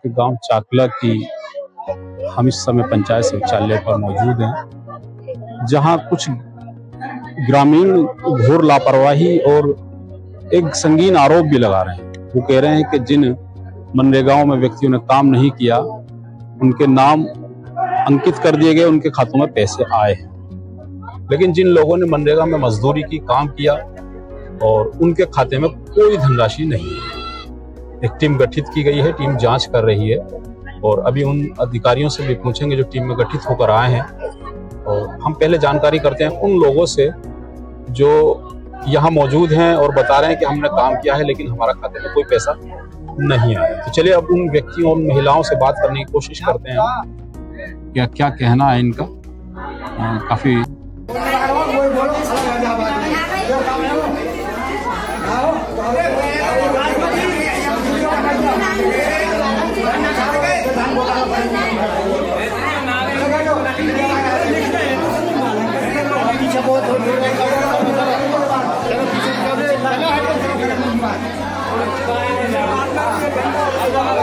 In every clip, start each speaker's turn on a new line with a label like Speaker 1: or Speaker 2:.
Speaker 1: के गांव चाकला की हम इस समय पंचायत शौचालय पर मौजूद हैं, जहां कुछ ग्रामीण घोर लापरवाही और एक संगीन आरोप भी लगा रहे हैं। वो कह रहे हैं कि जिन मनरेगाओं में व्यक्तियों ने काम नहीं किया उनके नाम अंकित कर दिए गए, उनके खातों में पैसे आए हैं, लेकिन जिन लोगों ने मनरेगा में मजदूरी की, काम किया और उनके खाते में कोई धनराशि नहीं है। एक टीम गठित की गई है, टीम जांच कर रही है और अभी उन अधिकारियों से भी पूछेंगे जो टीम में गठित होकर आए हैं। और हम पहले जानकारी करते हैं उन लोगों से जो यहाँ मौजूद हैं और बता रहे हैं कि हमने काम किया है लेकिन हमारा खाते में कोई पैसा नहीं आया। तो चलिए अब उन व्यक्तियों, उन महिलाओं से बात करने की कोशिश करते हैं क्या क्या कहना है इनका। काफी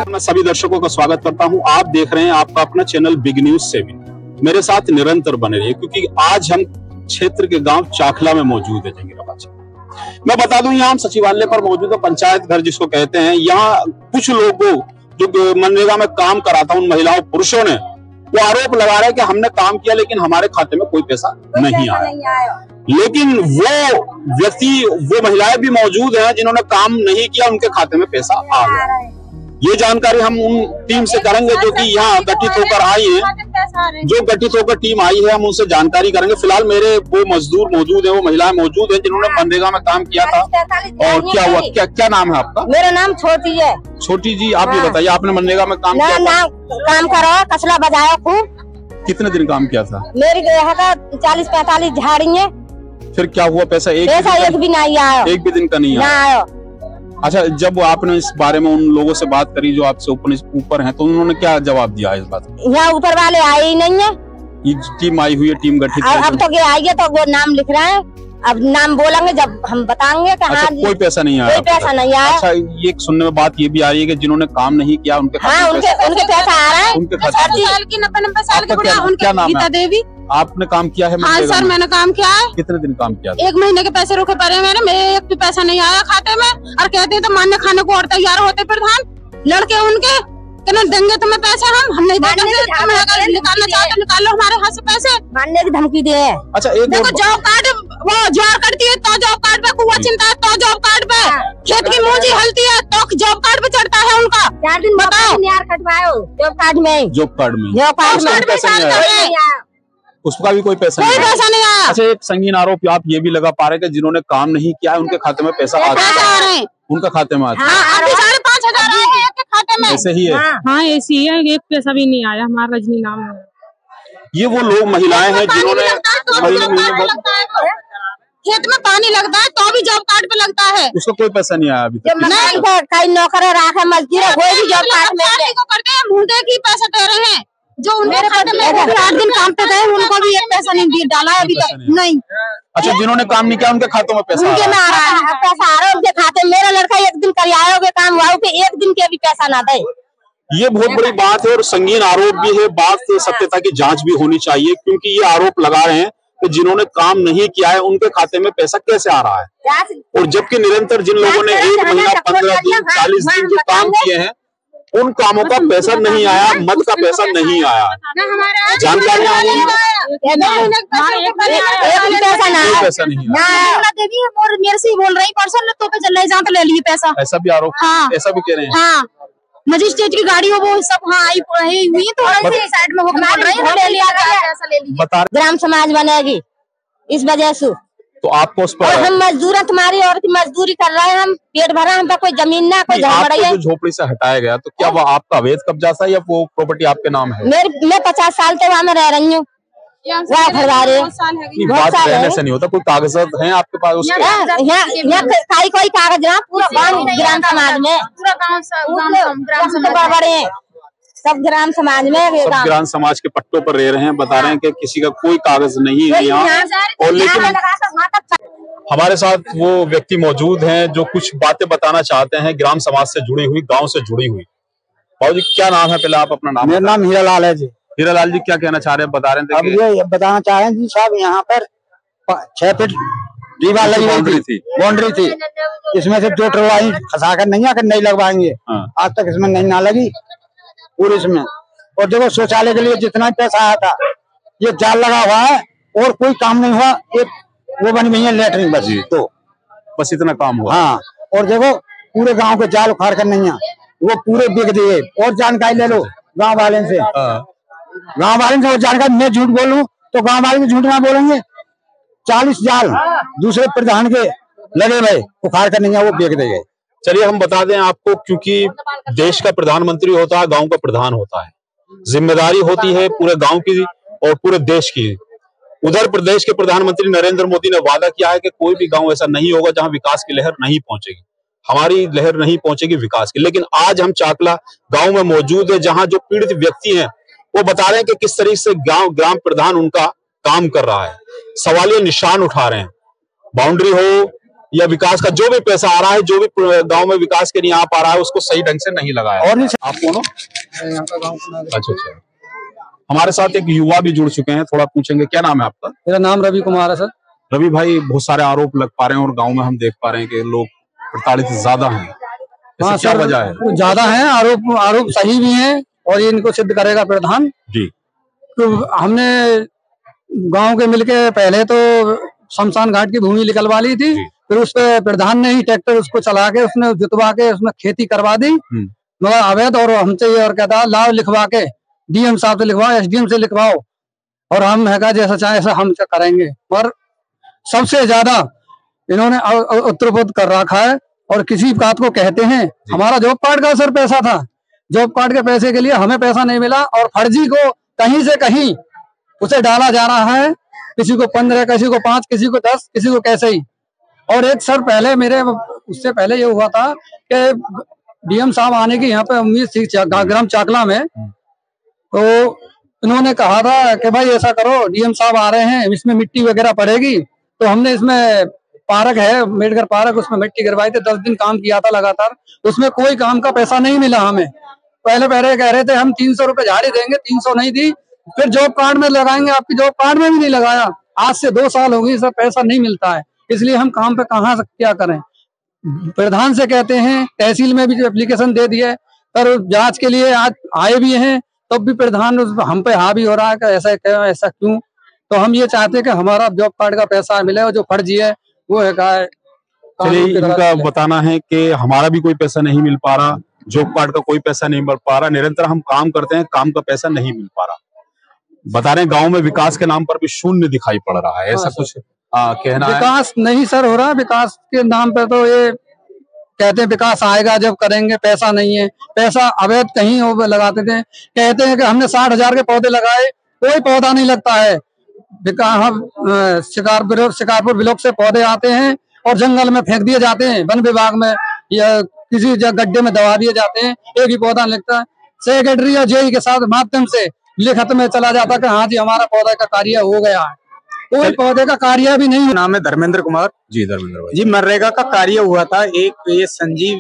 Speaker 1: मैं सभी दर्शकों का स्वागत करता हूं। आप देख रहे हैं आपका अपना चैनल बिग न्यूज 7। मेरे साथ निरंतर बने रहिए क्योंकि आज हम क्षेत्र के गांव चाकला में मौजूद है, जंगीराबाद। मैं बता दूं यहाँ हम सचिवालय पर मौजूद है, पंचायत घर जिसको कहते हैं। यहाँ कुछ लोगों जो मनरेगा में काम करा था, उन महिलाओं पुरुषों ने वो आरोप लगा रहे हैं कि हमने काम किया लेकिन हमारे खाते में कोई पैसा नहीं आया। लेकिन वो व्यक्ति, वो महिलाएं भी मौजूद हैं जिन्होंने काम नहीं किया, उनके खाते में पैसा आ गया। ये जानकारी हम उन टीम से करेंगे जो कि यहाँ गठित होकर आई है, जो गठित होकर टीम आई है, हम उनसे जानकारी करेंगे। फिलहाल मेरे वो मजदूर मौजूद है, वो महिलाएं मौजूद है जिन्होंने मनरेगा में काम किया था। और क्या हुआ, क्या नाम है आपका?
Speaker 2: मेरा नाम छोटी है।
Speaker 1: छोटी जी, आप ये बताइए, आपने मनरेगा में काम किया?
Speaker 2: काम करा, कसला बजाया खूब।
Speaker 1: कितने दिन काम किया था?
Speaker 2: मेरे यहाँ का 40-45 झाड़ी है।
Speaker 1: फिर क्या हुआ, पैसा एक
Speaker 2: भी नहीं आया?
Speaker 1: एक भी दिन का नहीं आया। अच्छा, जब आपने इस बारे में उन लोगों से बात करी जो आपसे ऊपर हैं, तो उन्होंने क्या जवाब दिया इस बात?
Speaker 2: यहाँ ऊपर वाले आए ही नहीं है।
Speaker 1: ये टीम आई हुई है, टीम गठित है।
Speaker 2: अब तो आई है तो वो नाम लिख रहे हैं, अब नाम बोलेंगे जब हम बताएंगे।
Speaker 1: अच्छा, कोई पैसा नहीं आया?
Speaker 2: कोई पैसा नहीं आया।
Speaker 1: अच्छा, ये सुनने में बात ये भी आ रही है कि जिन्होंने काम नहीं किया उनके
Speaker 2: उनके पैसा आ रहा है।
Speaker 1: उनके खाते
Speaker 3: 90 साल की बुढ़िया,
Speaker 1: क्या नाम है?
Speaker 3: गीता देवी।
Speaker 1: आपने काम किया है?
Speaker 3: हाँ सर, मैंने काम किया है।
Speaker 1: कितने दिन काम किया?
Speaker 3: 1 महीने के पैसे रुके पड़े मेरे एक भी पैसा नहीं आया खाते में। और कहते हैं तो मानने खाने को और तैयार होते प्रधान लड़के उनके, कहना देंगे तुम्हें पैसे, हम नहीं देंगे। निकालना चाहते निकाल लो हमारे हाथ से पैसे,
Speaker 2: मानने की धमकी दे।
Speaker 1: अच्छा, एक
Speaker 3: देखो जॉब कार्ड, वो जॉब करती है तो जॉब कार्ड पे कुआ चिंता है, तो जॉब कार्ड पे खेत की मूंजी हलती है तो जॉब कार्ड पे चढ़ता है उनका।
Speaker 2: 4 दिन बताओ जॉब कार्ड में
Speaker 1: उसका भी कोई पैसा
Speaker 3: नहीं आया।
Speaker 1: अच्छा, एक संगीन आरोप आप ये भी लगा पा रहे हैं कि जिन्होंने काम नहीं किया है उनके खाते में पैसा आ रहा है, उनका खाते में आता है।
Speaker 3: 5,500 के खाते में
Speaker 1: ऐसे ही है।
Speaker 3: हाँ ऐसे ही है, एक पैसा भी नहीं आया। हमारा रजनी नाम है।
Speaker 1: ये वो लोग, महिलाएं हैं जिन्होंने
Speaker 3: खेत में पानी लगता है तो भी जॉब कार्ड पे लगता है,
Speaker 1: उसका कोई पैसा नहीं आया अभी तक।
Speaker 2: कई नौकर रखा मजदूर वो भी जॉब कार्ड में
Speaker 3: करते हैं, मुँह देखी पैसा दे रहे हैं। जो उनके खाते में 8 दिन काम पे गए उनको भी एक पैसा नहीं डाला अभी तक नहीं।
Speaker 1: अच्छा, जिन्होंने काम नहीं किया उनके खातों में पैसा
Speaker 2: उनके में आ रहा है, पैसा आ रहा है उनके खाते में। मेरा लड़का 1 दिन कर आया होगा काम, वहाँ पे 1 दिन के भी पैसा ना दे।
Speaker 1: ये बहुत बड़ी बात है और संगीन आरोप भी है। बात सत्यता की जांच भी होनी चाहिए क्योंकि ये आरोप लगा रहे हैं कि जिन्होंने काम नहीं किया है उनके खाते में पैसा कैसे आ रहा है, और जबकि निरंतर जिन लोगों ने 1 महीना 15 दिन 40 दिन जो काम किए हैं उन कामों का पैसा नहीं आया, मद का पैसा नहीं आया। जानकारी पैसा नहीं आया।
Speaker 3: मेरे से बोल रही पर्सन तो पे चल रहे ले लिए पैसा,
Speaker 1: ऐसा भी आरोप?
Speaker 3: हाँ,
Speaker 1: ऐसा भी कह रहे हैं।
Speaker 3: हाँ, मजिस्ट्रेट की गाड़ी हो वो सब हाँ आई हुई है तो साइड में ले लिया।
Speaker 2: ग्राम समाज बनेगी इस वजह से
Speaker 1: तो आपको उस पर
Speaker 2: हम मजदूर हैं, तुम्हारी औरत की मजदूरी कर रहे हैं, हम पेट भरा, हम कोई जमीन ना कोई घर बड़ा है।
Speaker 1: झोपड़ी से हटाया गया तो क्या वो आपका अवैध कब्जा था या वो प्रॉपर्टी आपके नाम है?
Speaker 2: मैं 50 साल से वहाँ में रह रही हूँ।
Speaker 1: बात रहने से नहीं होता, कोई कागजात हैं आपके पास उसके?
Speaker 2: कोई कागज ना, पूरा गाँव ग्राम समाज में, पूरा बड़े सब ग्राम समाज में,
Speaker 1: सब ग्राम समाज के पट्टों पर रह रहे हैं। बता रहे हैं कि किसी का कोई कागज नहीं है यहाँ। और लेकिन हमारे साथ वो व्यक्ति मौजूद हैं जो कुछ बातें बताना चाहते हैं, ग्राम समाज से जुड़ी हुई, गांव से जुड़ी हुई। बाबू जी क्या नाम है, पहले आप अपना नाम?
Speaker 4: मेरा नाम हीरालाल है जी।
Speaker 1: हीरालाल जी क्या कहना चाह रहे हैं, बता रहे थे?
Speaker 4: अब ये बताना चाह रहे हैं जी साहब, यहाँ पर 6 फीट दीवार लगी हुई थी, बाउंड्री थी, इसमें से 2 टरवाई फंसा कर नहीं लगवाएंगे। आज तक इसमें नहीं ना लगी पूरी इसमें। और देखो शौचालय के लिए जितना पैसा आया था, ये जाल लगा हुआ है और कोई काम नहीं हुआ। एक वो बनी हुई है लेटरिन, बस तो
Speaker 1: बस इतना काम हुआ।
Speaker 4: हाँ, और देखो पूरे गांव के जाल उखाड़ कर नहीं है, वो पूरे बिक दिए। और जानकारी ले लो गांव वाले से, और जानकारी, मैं झूठ बोलूं तो गांव वाले भी झूठ ना बोलेंगे। 40 जाल दूसरे प्रधान के लगे भाई, उखाड़ कर नहीं है, वो बेच देंगे।
Speaker 1: चलिए हम बता दें आपको, क्योंकि देश का प्रधानमंत्री होता है, गांव का प्रधान होता है, जिम्मेदारी होती है पूरे गांव की और पूरे देश की। उधर प्रदेश के प्रधानमंत्री नरेंद्र मोदी ने वादा किया है कि कोई भी गांव ऐसा नहीं होगा जहां विकास की लहर नहीं पहुंचेगी, हमारी लहर नहीं पहुंचेगी विकास की। लेकिन आज हम चाकला गांव में मौजूद है, जहां जो पीड़ित व्यक्ति हैं वो बता रहे हैं कि किस तरीके से ग्राम प्रधान उनका काम कर रहा है, सवालिया निशान उठा रहे हैं। बाउंड्री हो या विकास का जो भी पैसा आ रहा है, जो भी गांव में विकास के लिए आ पा रहा है, उसको सही ढंग से नहीं लगाया। और आप कौन हो? अच्छा, हमारे साथ एक युवा भी जुड़ चुके हैं, थोड़ा पूछेंगे। क्या नाम है आपका?
Speaker 4: मेरा नाम रवि कुमार है सर।
Speaker 1: रवि भाई, बहुत सारे आरोप लग पा रहे हैं और गांव में हम देख पा रहे हैं कि लोग प्रताड़ित ज्यादा हैं।
Speaker 4: हाँ
Speaker 1: क्या वजह है?
Speaker 4: ज्यादा है, आरोप सही भी हैं और ये इनको सिद्ध करेगा प्रधान
Speaker 1: जी।
Speaker 4: तो हमने गांव के मिलके पहले तो शमशान घाट की भूमि निकलवा ली थी, फिर उस पे प्रधान ने ही ट्रैक्टर उसको चला के उसने जुतवा के उसमें खेती करवा दी, मगर अवैध। और हमसे ये और कहता लाओ लिखवा के, डीएम साहब से लिखवाओ, एसडीएम से लिखवाओ, और हम है जैसा चाहे ऐसा हम करेंगे। पर सबसे ज्यादा इन्होंने उत्तरबोध कर रखा है और किसी बात को कहते हैं। हमारा जॉब कार्ड का सर पैसा था, जॉब कार्ड के पैसे के लिए हमें पैसा नहीं मिला और फर्जी को कहीं से कहीं उसे डाला जा रहा है, किसी को 15, किसी को 5, किसी को 10, किसी को कैसे ही। और एक सर पहले उससे पहले ये हुआ था कि डीएम साहब आने की यहाँ पे उम्मीद थी ग्राम चाकला में, तो इन्होंने कहा था कि भाई ऐसा करो, डीएम साहब आ रहे हैं, इसमें मिट्टी वगैरह पड़ेगी। तो हमने इसमें पार्क है मेडगर पार्क, उसमें मिट्टी गिरवाई थी, 10 दिन काम किया था लगातार, उसमें कोई काम का पैसा नहीं मिला हमें। पहले कह रहे थे हम 300 रुपए झाड़ी देंगे, 300 नहीं दी, फिर जॉब कार्ड में लगाएंगे, आपकी जॉब कार्ड में भी नहीं लगाया। आज से 2 साल हो गई सर, पैसा नहीं मिलता है, इसलिए हम काम पे कहाँ से क्या करें। प्रधान से कहते हैं, तहसील में भी एप्लीकेशन दे दिए, पर जांच के लिए आज आए भी हैं, तब भी प्रधान हम पे हावी हो रहा है कि ऐसा क्यों। तो हम ये चाहते हैं कि हमारा जॉब कार्ड का पैसा मिले और जो फर्जी है वो है का।
Speaker 1: चलिए इनका बताना है कि हमारा भी कोई पैसा नहीं मिल पा रहा, जॉब कार्ड का कोई पैसा नहीं मिल पा रहा, निरंतर हम काम करते हैं, काम का पैसा नहीं मिल पा रहा। बता रहे हैं गांव में विकास के नाम पर भी शून्य दिखाई पड़ रहा है, ऐसा कुछ कहना है।
Speaker 4: विकास नहीं सर हो रहा, विकास के नाम पे तो ये कहते हैं विकास आएगा जब करेंगे, पैसा नहीं है, पैसा अवैध कहीं लगाते थे। कहते हैं कि हमने 60,000 के पौधे लगाए, कोई पौधा नहीं लगता है। शिकारपुर ब्लॉक से पौधे आते हैं और जंगल में फेंक दिए जाते हैं, वन विभाग में या किसी गड्ढे में दबा दिए जाते हैं, एक ही पौधा लगता है। सेक्रेटरी या जेई के साथ माध्यम से लिखत में चला जाता कि हाँ जी हमारा पौधा का कार्य हो गया है, कोई पौधे का कार्य भी नहीं। नाम है धर्मेंद्र कुमार
Speaker 1: जी। धर्मेंद्र भाई
Speaker 4: जी, मनरेगा का कार्य हुआ था एक, ये संजीव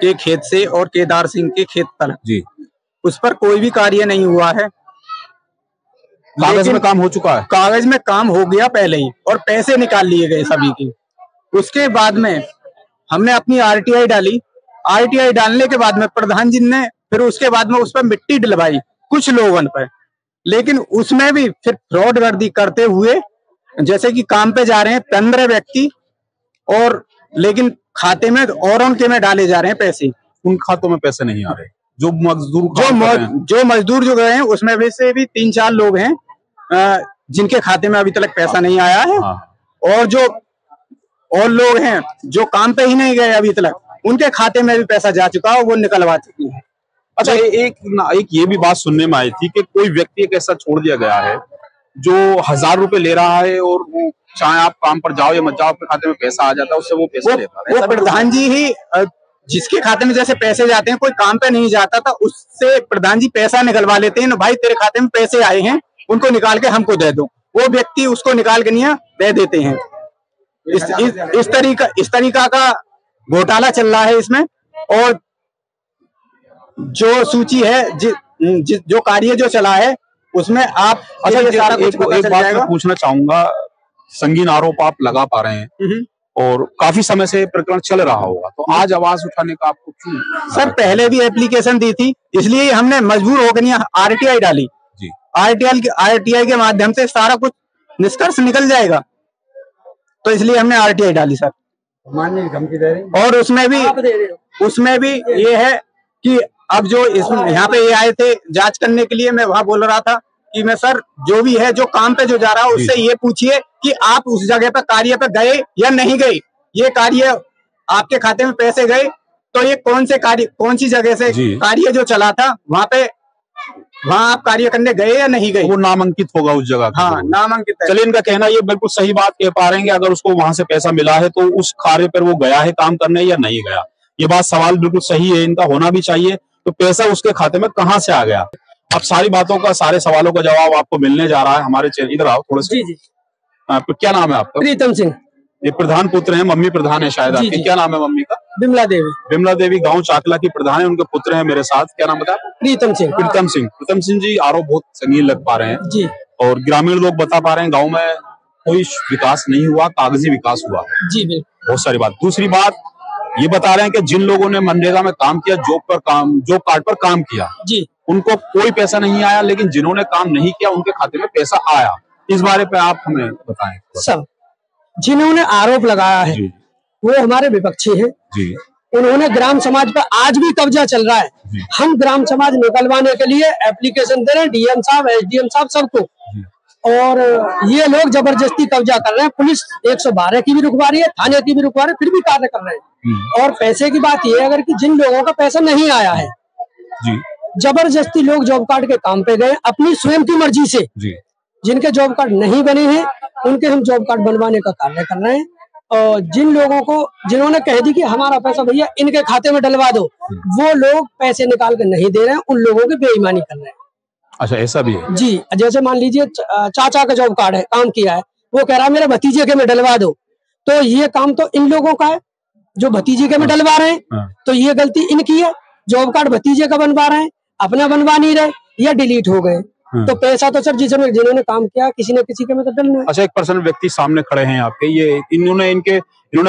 Speaker 4: के खेत से और केदार सिंह के खेत तक
Speaker 1: जी,
Speaker 4: उस पर कोई भी कार्य नहीं हुआ है।
Speaker 1: कागज में काम हो चुका है,
Speaker 4: कागज में काम हो गया पहले ही और पैसे निकाल लिए गए सभी की। उसके बाद में हमने अपनी आरटीआई डाली, आरटीआई डालने के बाद में प्रधान जी ने फिर उसके बाद में उस पर मिट्टी डलवाई कुछ लोगों पर, लेकिन उसमें भी फिर फ्रॉड गर्दी करते हुए, जैसे कि काम पे जा रहे हैं 15 व्यक्ति और लेकिन खाते में औरों के में डाले जा रहे हैं पैसे,
Speaker 1: उन खातों में पैसे नहीं आ रहे। जो
Speaker 4: मजदूर जो गए हैं उसमें वैसे भी 3-4 लोग हैं जिनके खाते में अभी तक पैसा नहीं आया है। और लोग हैं जो काम पे ही नहीं गए अभी तक, उनके खाते में भी पैसा जा चुका है, वो निकलवा चुकी है।
Speaker 1: अच्छा, एक ये भी बात सुनने में आई थी कि कोई व्यक्ति एक ऐसा छोड़ दिया गया है जो 1000 रुपए ले रहा है और वो चाहे आप काम पर जाओ या मत जाओ, आपके खाते में पैसा आ जाता है, उससे वो पैसा लेता है।
Speaker 4: वो प्रधान जी ही, जिसके खाते में जैसे पैसे जाते हैं, कोई काम पे नहीं जाता था, उससे प्रधान जी पैसा निकलवा लेते हैं। भाई तेरे खाते में पैसे आए हैं, उनको निकाल के हमको दे दो, वो व्यक्ति उसको निकाल के नहीं दे देते हैं। इस तरीका का घोटाला चल रहा है इसमें। और
Speaker 5: जो सूची है जो कार्य जो चला है उसमें आप
Speaker 1: अच्छा एक बात मैं पूछना चाहूंगा, संगीन आरोप आप लगा पा रहे हैं और काफी समय से प्रकरण चल रहा होगा, तो आज आवाज उठाने का आपको क्यों?
Speaker 5: सर पहले भी एप्लीकेशन दी थी, इसलिए हमने मजबूर होकर आरटीआई डाली जी। आरटीआई के माध्यम से सारा कुछ निष्कर्ष निकल जाएगा, तो इसलिए हमने आरटीआई डाली सर।
Speaker 4: मानने की धमकी दे रहे
Speaker 5: और उसमें भी ये है कि अब जो यहाँ पे ये आए थे जांच करने के लिए, मैं वहां बोल रहा था कि मैं सर जो भी है जो काम पे जो जा रहा है उससे ये पूछिए कि आप उस जगह पे कार्य पे गए या नहीं गए, ये कार्य आपके खाते में पैसे गए तो ये कौन सी जगह से कार्य जो चला था वहाँ आप कार्य करने गए या नहीं गए,
Speaker 1: वो नामांकित होगा उस जगह।
Speaker 5: हाँ नामांकित।
Speaker 1: चलिए, इनका कहना ये बिल्कुल सही बात कह पा रहे हैं कि अगर उसको वहां से पैसा मिला है तो उस कार्य पर वो गया है काम करने या नहीं गया, ये बात सवाल बिल्कुल सही है, इनका होना भी चाहिए। तो पैसा उसके खाते में कहाँ से आ गया? अब सारी बातों का, सारे सवालों का जवाब आपको मिलने जा रहा है हमारे चैनल। इधर आओ थोड़ा सा। आपको क्या नाम है आपका?
Speaker 6: प्रीतम सिंह।
Speaker 1: ये प्रधान पुत्र हैं, मम्मी प्रधान है शायद आपकी। क्या नाम है मम्मी का?
Speaker 6: बिमला देवी।
Speaker 1: बिमला देवी गांव चाकला की प्रधान है, उनके पुत्र हैं मेरे साथ। क्या नाम बताया?
Speaker 6: प्रीतम सिंह।
Speaker 1: प्रीतम सिंह जी, आरोप बहुत संगीन लग पा रहे हैं
Speaker 6: जी,
Speaker 1: और ग्रामीण लोग बता पा रहे हैं गाँव में कोई विकास नहीं हुआ, कागजी विकास हुआ
Speaker 6: जी। बिल्कुल।
Speaker 1: बहुत सारी बात। दूसरी बात ये बता रहे हैं कि जिन लोगों ने मनरेगा में काम किया, जॉब कार्ड पर काम किया
Speaker 6: जी,
Speaker 1: उनको कोई पैसा नहीं आया, लेकिन जिन्होंने काम नहीं किया उनके खाते में पैसा आया। इस बारे पे आप हमें बताएं।
Speaker 6: सब जिन्होंने आरोप लगाया है वो हमारे विपक्षी हैं जी। उन्होंने ग्राम समाज पर आज भी कब्जा चल रहा है। हम ग्राम समाज निकलवाने के लिए एप्लीकेशन दे रहे हैं डीएम साहब, एसडीएम साहब, सबको, और ये लोग जबरदस्ती कब्जा कर रहे हैं। पुलिस 112 की भी रुकवा रही है, थाने की भी रुकवा रही है, फिर भी कार्य कर रहे हैं। और पैसे की बात ये है, अगर कि जिन लोगों का पैसा नहीं आया है जी, जबरदस्ती लोग जॉब कार्ड के काम पे गए अपनी स्वयं की मर्जी से जी। जिनके जॉब कार्ड नहीं बने हैं उनके हम जॉब कार्ड बनवाने का कार्य कर रहे हैं। और जिन लोगों को जिन्होंने कह दी कि हमारा पैसा भैया इनके खाते में डलवा दो, वो लोग पैसे निकाल के नहीं दे रहे हैं, उन लोगों की बेईमानी कर रहे हैं।
Speaker 1: अच्छा, ऐसा भी है
Speaker 6: जी। जैसे मान लीजिए चाचा का जॉब कार्ड है, काम किया है, वो कह रहा है मेरे भतीजे के में डलवा दो, तो ये काम तो इन लोगों का है जो भतीजे के में डलवा रहे हैं, तो ये गलती इनकी है। जॉब कार्ड भतीजे का बनवा रहे हैं, अपना बनवा नहीं रहे, या डिलीट हो गए, तो पैसा तो सर जिन्होंने काम किया किसी न किसी के में तो डलना है।
Speaker 1: अच्छा, एक पर्सन व्यक्ति सामने खड़े हैं आपके, ये इन्होंने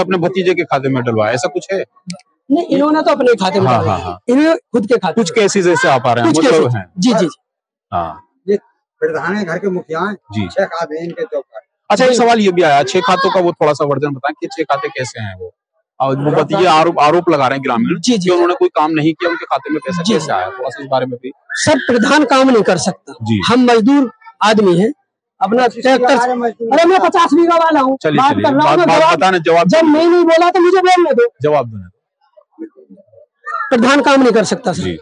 Speaker 1: अपने भतीजे के खाते में डलवाया, ऐसा कुछ है?
Speaker 6: नहीं, इन्होंने तो अपने खाते में इन्होंने खुद के खाते।
Speaker 1: कुछ केसेस ऐसे आ पा रहे हैं
Speaker 6: जी जी।
Speaker 1: हाँ,
Speaker 4: ये प्रधान है, घर के मुखिया हैं जी। 6 खाते हैं इनके जॉब कार्ड।
Speaker 1: अच्छा, एक सवाल ये भी आया 6 खातों का, वो थोड़ा सा वर्जन बताएं कि 6 खाते कैसे हैं वो? और वो भतीजे आरोप लगा रहे हैं ग्रामीण जी जी, उन्होंने कोई काम नहीं किया, उनके खाते में पैसा कैसे आया? थोड़ा सा इस बारे में भी।
Speaker 6: सर प्रधान काम नहीं कर सकता जी, हम मजदूर आदमी हैं, अपना ट्रैक्टर। अरे मैं 50 बीघा वाला हूँ, बात कर रहा हूँ, जवाब जब मैं नहीं बोला तो मुझे बोलने दो,
Speaker 1: जवाब दो।
Speaker 6: प्रधान काम नहीं कर सकता सर।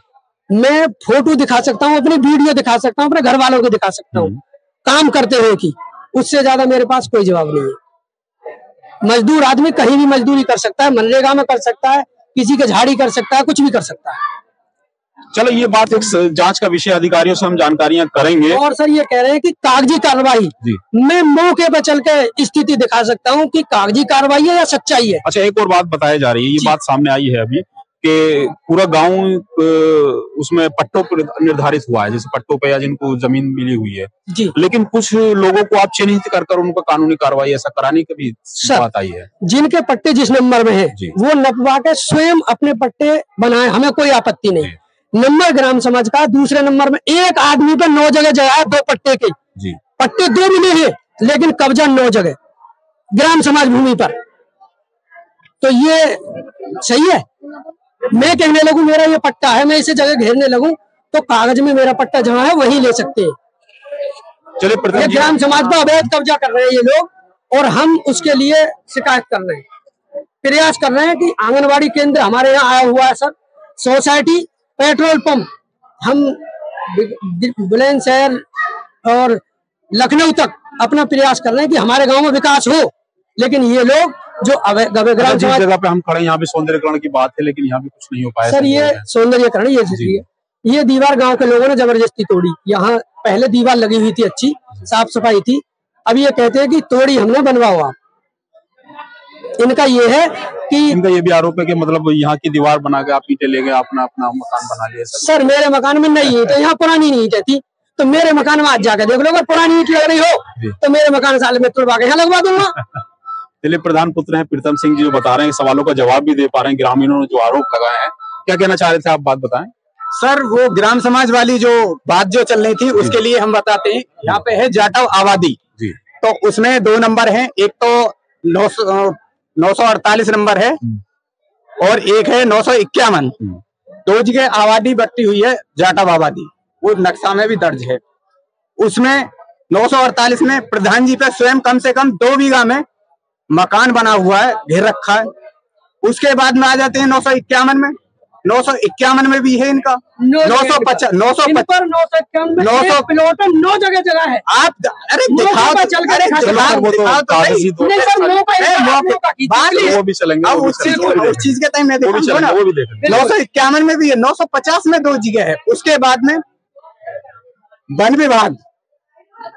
Speaker 6: मैं फोटो दिखा सकता हूँ, अपनी वीडियो दिखा सकता हूँ, अपने घर वालों को दिखा सकता हूँ काम करते हुए की, उससे ज्यादा मेरे पास कोई जवाब नहीं है। मजदूर आदमी कहीं भी मजदूरी कर सकता है, मनरेगा में कर सकता है, किसी के झाड़ी कर सकता है, कुछ भी कर सकता है।
Speaker 1: चलो, ये बात एक जांच का विषय, अधिकारियों से हम जानकारियां करेंगे।
Speaker 6: और सर ये कह रहे हैं कि कागजी कार्रवाई, मैं मौके पर चल के स्थिति दिखा सकता हूँ कि कागजी कार्रवाई है या सच्चाई है।
Speaker 1: अच्छा, एक और बात बताई जा रही है, ये बात सामने आई है अभी कि पूरा गांव उसमें पट्टों पर निर्धारित हुआ है, जैसे पट्टों पे या जिनको जमीन मिली हुई है
Speaker 6: जी,
Speaker 1: लेकिन कुछ लोगों को आप चिन्हित कर उनको कानूनी कार्रवाई ऐसा कराने की भी बात आई है।
Speaker 6: जिनके पट्टे जिस नंबर में है वो नपवा के स्वयं अपने पट्टे बनाए, हमें कोई आपत्ति नहीं। नंबर ग्राम समाज का दूसरे नंबर में एक आदमी पे 9 जगह है, 2 पट्टे के जी, पट्टे 2 मिले हैं लेकिन कब्जा 9 जगह ग्राम समाज भूमि पर, तो ये सही है? मैं कहने लगूं मेरा ये पट्टा है, मैं इसे जगह घेरने लगूं तो कागज में मेरा पट्टा जहाँ है वही ले सकते हैं।
Speaker 1: चलिए,
Speaker 6: ग्राम समाज पर अवैध कब्जा कर रहे हैं ये लोग, और हम उसके लिए शिकायत कर रहे हैं, प्रयास कर रहे हैं कि आंगनबाड़ी केंद्र हमारे यहाँ आया हुआ है सर, सोसाइटी, पेट्रोल पंप, हम बुलंदशहर और लखनऊ तक अपना प्रयास कर रहे हैं कि हमारे गांव में विकास हो, लेकिन ये लोग जो
Speaker 1: जिस जगह पे हम खड़े हैं यहाँ पे सौंदर्यकरण की बात है, लेकिन यहाँ पे कुछ नहीं हो पाया
Speaker 6: सर। ये सौंदर्यकरण ये दीवार गांव के लोगों ने जबरदस्ती तोड़ी। यहाँ पहले दीवार लगी हुई थी, अच्छी साफ सफाई थी, अब ये कहते हैं कि तोड़ी हमने, बनवाओ आप। इनका ये है कि
Speaker 1: इनका ये भी आरोप है कि मतलब यहाँ की दीवार बना के आप ईंटें ले गए, अपना अपना मकान बना लिया।
Speaker 6: सर मेरे मकान में नहीं ईंट है, यहाँ पुरानी ईंटें थी, तो मेरे मकान में आज जाकर देख लो, अगर पुरानी ईंट लग रही हो तो मेरे मकान साल में तुड़वा के यहाँ लगवा दूंगा।
Speaker 1: चलिए, प्रधान पुत्र हैं प्रीतम सिंह जी जो बता रहे हैं, सवालों का जवाब भी दे पा रहे हैं। ग्रामीणों ने जो आरोप लगाए हैं, क्या कहना चाह रहे थे आप, बात बताएं।
Speaker 5: सर वो ग्राम समाज वाली जो बात जो चल रही थी उसके लिए हम बताते हैं। यहाँ पे है जाटव आबादी
Speaker 1: जी,
Speaker 5: तो उसमें 2 नंबर हैं, एक तो 948 नंबर है और एक है 951। 2 जगह आबादी बटी हुई है जाटव आबादी, वो नक्शा में भी दर्ज है। उसमें 948 में प्रधान जी पे स्वयं कम से कम 2 बीघा में मकान बना हुआ है, घेर रखा है। उसके बाद में आ जाते हैं 951 में। 951 में भी है इनका 950 951
Speaker 6: प्लॉट 9 जगह है।
Speaker 5: आप अरे दिखाओ
Speaker 1: वो भी चलेंगे,
Speaker 5: अब उस चीज के टाइम में 951 में भी है, 950 में 2 जगह है। उसके बाद में वन विभाग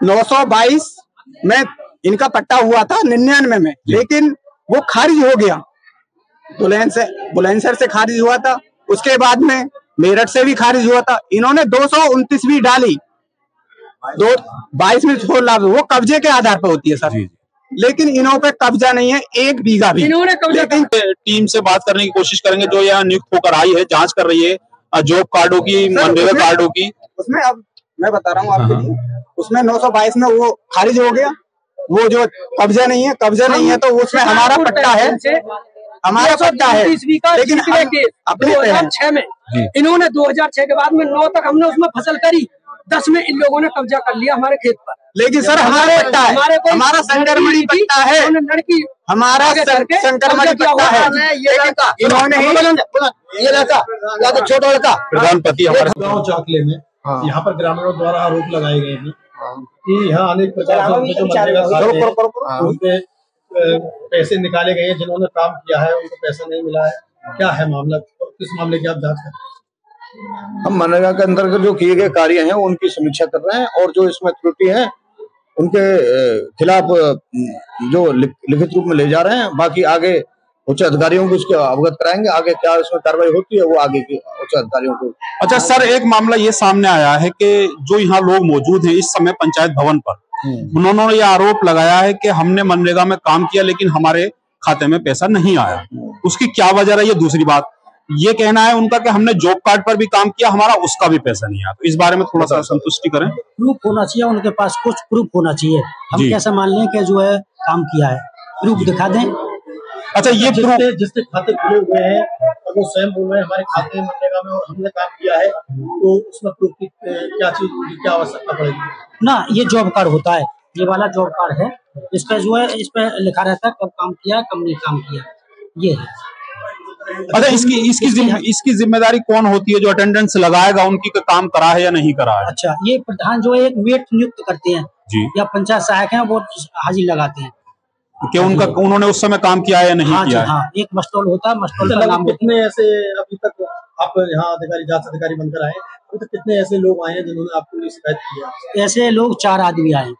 Speaker 5: 922 में इनका पट्टा हुआ था 99 में, लेकिन वो खारिज हो गया, बुलंदशहर से खारिज हुआ था। उसके बाद में मेरठ से भी खारिज हुआ था। इन्होंने 229 भी डाली, 22 में छोड़ लाभ, वो कब्जे के आधार पर होती है सर, लेकिन इन्हों पे कब्जा नहीं है 1 बीघा भी।
Speaker 6: इन्होंने कब्जा
Speaker 1: टीम से बात करने की कोशिश करेंगे जो यहाँ नियुक्त होकर आई है, जांच कर रही है जॉब कार्डों की, मनरेगा कार्डों की।
Speaker 5: उसमें अब मैं बता रहा हूँ आपके लिए, उसमें 922 में वो खारिज हो गया, वो जो कब्जा नहीं है तो उसमें हमारा पट्टा है, हमारा पट्टा है। लेकिन अपने
Speaker 6: 2006 में इन्होंने 2006 के बाद में 9 तक हमने उसमें फसल करी, 10 में इन लोगों ने कब्जा कर लिया हमारे खेत पर।
Speaker 5: लेकिन सर हमारा पट्टा है, हमारा संकरमणि पट्टा है,
Speaker 6: लड़की
Speaker 5: हमारा संकरमणि पट्टा है। इन्होंने ये लड़का या तो छोटा लड़का
Speaker 1: प्रधानपति हमारे
Speaker 7: गाँव चाकले में यहाँ पर ग्रामीणों द्वारा आरोप लगाए गए हैं कि यहाँ अनेक प्रकार जो मनरेगा उनके पैसे निकाले गए हैं, जिन्होंने काम किया है उनको पैसा नहीं मिला है। क्या है मामला, किस मामले की आप जांच कर रहे हैं?
Speaker 8: हम मनरेगा के अंतर्गत जो किए गए कार्य हैं उनकी समीक्षा कर रहे हैं और जो इसमें त्रुटि है उनके खिलाफ जो लिखित रूप में ले जा रहे हैं। बाकी आगे उच्च अधिकारियों को इसके अवगत कराएंगे, आगे क्या इसमें कार्रवाई होती है वो आगे के उच्च अधिकारियों को।
Speaker 1: अच्छा सर, एक मामला ये सामने आया है कि जो यहाँ लोग मौजूद हैं इस समय पंचायत भवन पर, उन्होंने ये आरोप लगाया है कि हमने मनरेगा में काम किया लेकिन हमारे खाते में पैसा नहीं आया। उसकी क्या वजह है? ये दूसरी बात, ये कहना है उनका कि हमने जॉब कार्ड पर भी काम किया, हमारा उसका भी पैसा नहीं आया। तो इस बारे में थोड़ा सा संतुष्टि करें।
Speaker 9: प्रूफ होना चाहिए, उनके पास कुछ प्रूफ होना चाहिए। हम कैसे मान लें कि जो है काम किया है, प्रूफ दिखा दें।
Speaker 1: अच्छा, ये
Speaker 7: जिसके खाते खुले हुए हैं और वो स्वयं बोल रहे हैं हमारे खाते मनरेगा में और हमने काम किया है, तो उसमें प्रूफ की क्या चीज क्या आवश्यकता पड़ेगी
Speaker 9: ना? ये जॉब कार्ड होता है, ये वाला जॉब कार्ड है, इस पे जो है इस पे लिखा रहता है कब काम किया कब नहीं काम किया, ये है।
Speaker 1: अच्छा, इसकी जिम्मेदारी कौन होती है? जो अटेंडेंस लगाएगा उनकी काम करा है या नहीं करा है?
Speaker 9: अच्छा, ये प्रधान जो है एक वेट नियुक्त करते हैं
Speaker 1: जी,
Speaker 9: या पंचायत सहायक है वो हाजिर लगाते हैं
Speaker 1: कि उन्होंने उस समय काम किया है या नहीं किया है।
Speaker 9: हाँ, एक मस्टोल होता है, मस्टोल का नाम।
Speaker 7: कितने ऐसे अभी तक आप यहाँ अधिकारी जांच अधिकारी बनकर आए, अभी तक कितने ऐसे लोग आए हैं जिन्होंने आपको शिकायत की है?
Speaker 9: ऐसे लोग 4 आदमी आए,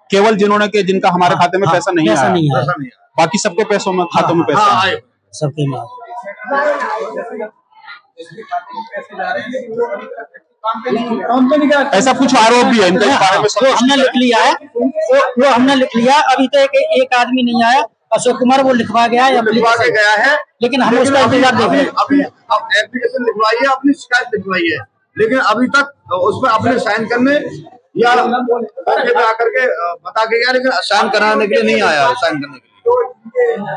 Speaker 1: केवल जिनका हमारे खाते में पैसा नहीं आया, बाकी सबके पैसों में खातों में पैसा आए,
Speaker 9: सबके में।
Speaker 1: ऐसा कुछ आरोप भी है इनके बारे में?
Speaker 9: हमने लिख लिया है, वो हमने लिख लिया। अभी तक एक आदमी नहीं आया, अशोक कुमार वो लिखवा गया है, लेकिन हम उसका इंतजार देख रहे हैं।
Speaker 8: अभी एप्लीकेशन लिखवाई है, अपनी शिकायत लिखवाई है, लेकिन अभी तक उसमें अपने साइन करने या आकर के बता के गया, लेकिन साइन कराने के लिए नहीं आया। साइन करने के लिए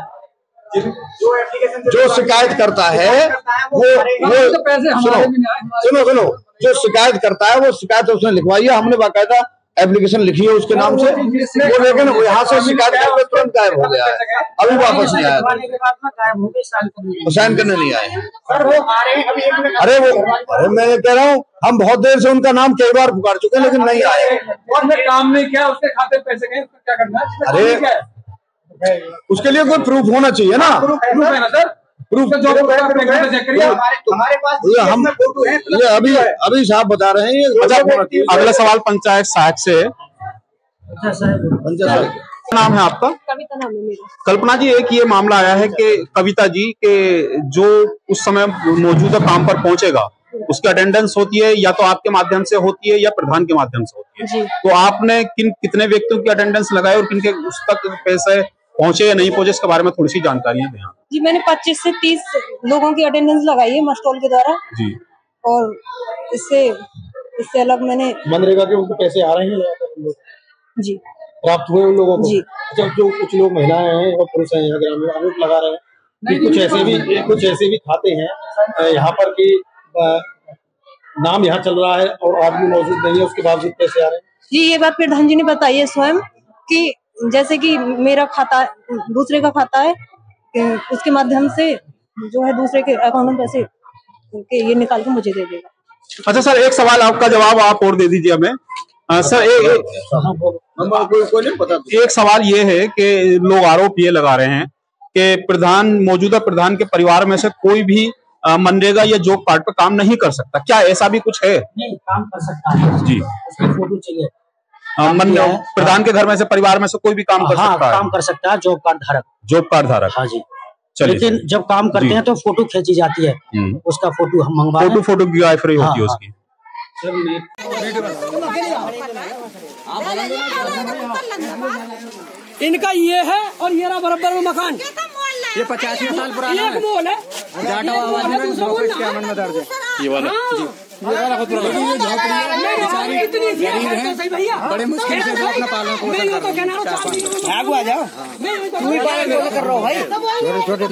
Speaker 8: जो शिकायत करता है वो सुनो, जो शिकायत करता है वो शिकायत उसने लिखवाई है, हमने बाकायदा एप्लीकेशन लिखी है उसके नाम से, वो लेकिन यहाँ से शिकायत करके तुरंत गायब हो गया है, अभी वापस नहीं आया, साइन करने नहीं आए। अरे मैं कह रहा हूँ हम बहुत देर से उनका नाम कई बार पुकार चुके हैं लेकिन नहीं आए।
Speaker 6: काम नहीं किया, उसके खाते पैसे गए, क्या करना है?
Speaker 8: अरे उसके लिए कोई प्रूफ होना चाहिए ना।
Speaker 6: प्रूफ है ना सर, प्रूफ जो हमारे पास
Speaker 8: हम ये अभी साहब बता रहे हैं।
Speaker 1: अगला सवाल पंचायत सहायक से। नाम है आपका?
Speaker 3: कविता नाम है मेरा।
Speaker 1: कल्पना जी, एक ये मामला आया है कि कविता जी के जो उस समय मौजूदा काम पर पहुंचेगा उसकी अटेंडेंस होती है या तो आपके माध्यम से होती है या प्रधान के माध्यम से होती है
Speaker 3: जी।
Speaker 1: तो आपने कितने व्यक्तियों की अटेंडेंस लगाई और किनके उस तक पैसे पहुंचे या नहीं पहुंचे, इसके बारे में थोड़ी सी जानकारियां दें।
Speaker 3: जी, मैंने 25 से 30 लोगों की अटेंडेंस लगाई है मस्टॉल के द्वारा
Speaker 1: जी।
Speaker 3: और इससे अलग मैंने
Speaker 7: मनरेगा के उनको पैसे आ रहे हैं
Speaker 3: जी
Speaker 7: प्राप्त हुए उन लोगों को
Speaker 3: जी।
Speaker 7: अच्छा, जो कुछ लोग महिलाएं हैं और पुरुष हैं यहाँ ग्रामीण आरोप लगा रहे हैं कि कुछ ऐसे भी खाते हैं यहाँ पर कि नाम यहाँ चल रहा है और आदमी मौजूद नहीं है, उसके बावजूद पैसे आ रहे हैं।
Speaker 3: जी, ये बात प्रधान जी ने बताई है स्वयं कि जैसे कि मेरा खाता दूसरे का खाता है, उसके माध्यम से जो है दूसरे के अकाउंट में पैसे के ये निकाल के मुझे दे देगा।
Speaker 1: अच्छा सर, एक सवाल आपका जवाब आप और दे दीजिए हमें। सर एक सवाल ये है कि लोग आरोप ये लगा रहे हैं कि मौजूदा प्रधान के परिवार में से कोई भी मनरेगा या जॉब कार्ड पर काम नहीं कर सकता, क्या ऐसा भी कुछ है?
Speaker 9: नहीं, काम कर सकता है
Speaker 1: जी।
Speaker 9: उसकी फोटो चाहिए।
Speaker 1: प्रधान के घर में से परिवार में से कोई भी काम कर सकता है?
Speaker 9: काम कर सकता है जॉब कार्ड धारक। हाँ जी। लेकिन जब काम करते हैं तो फोटो खींची जाती है, उसका फोटो हम मंगवा
Speaker 1: फोटोग्राफी होती है उसकी।
Speaker 6: इनका ये है और ये रहा बराबर में मकान, ये 85 साल पुराना है। मोल है ये वाला जी, बड़े मुश्किल से अपना पालन पोषण आ जाओ, तू ही पालन कर रहा हो भाई, छोटे